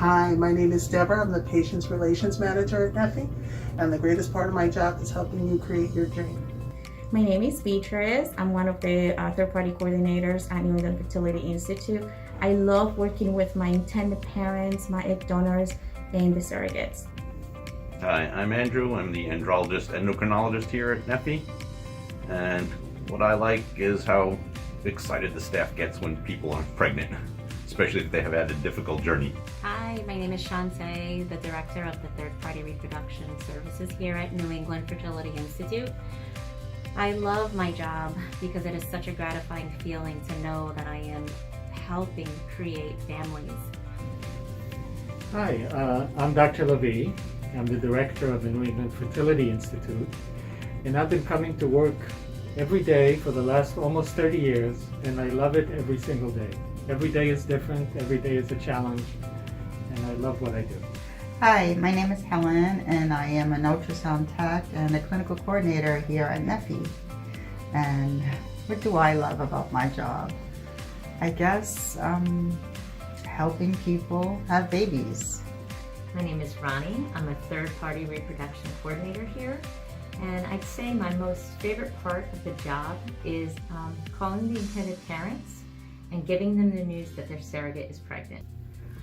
Hi, my name is Deborah. I'm the Patients Relations Manager at Neffy, and the greatest part of my job is helping you create your dream. My name is Beatrice. I'm one of the third-party coordinators at New England Fertility Institute. I love working with my intended parents, my egg donors, and the surrogates. Hi, I'm Andrew. I'm the andrologist endocrinologist here at Neffy, and what I like is how excited the staff gets when people are pregnant, especially if they have had a difficult journey. Hi, my name is Shantae, the Director of the Third-Party Reproduction Services here at New England Fertility Institute. I love my job because it is such a gratifying feeling to know that I am helping create families. Hi, I'm Dr. Levy. I'm the Director of the New England Fertility Institute, and I've been coming to work every day for the last almost 30 years, and I love it every single day. Every day is different, every day is a challenge, and I love what I do. Hi, my name is Helen, and I am an ultrasound tech and a clinical coordinator here at Neffy. And what do I love about my job? I guess helping people have babies. My name is Ronnie. I'm a third-party reproduction coordinator here. And I'd say my most favorite part of the job is calling the intended parents and giving them the news that their surrogate is pregnant.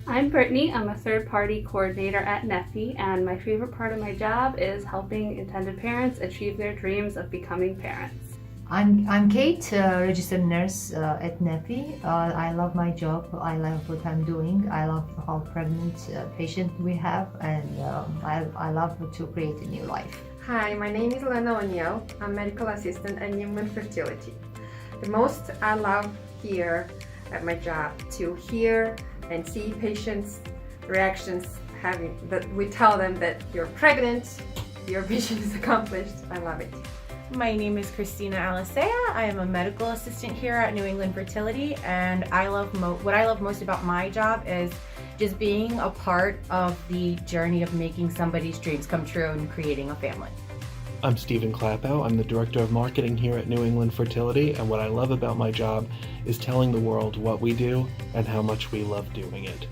I'm Brittany. I'm a third-party coordinator at Neffy, and my favorite part of my job is helping intended parents achieve their dreams of becoming parents. I'm Kate, registered nurse at Neffy. I love my job. I love what I'm doing. I love how pregnant patient we have, and I love to create a new life. Hi, my name is Lena O'Neill. I'm medical assistant at New England Fertility. The most I love here at my job to hear and see patients' reactions that we tell them that you're pregnant, your mission is accomplished. I love it. My name is Christina Alicea. I am a medical assistant here at New England Fertility, and what I love most about my job is just being a part of the journey of making somebody's dreams come true and creating a family. I'm Stephen Clappow. I'm the Director of Marketing here at New England Fertility, and what I love about my job is telling the world what we do and how much we love doing it.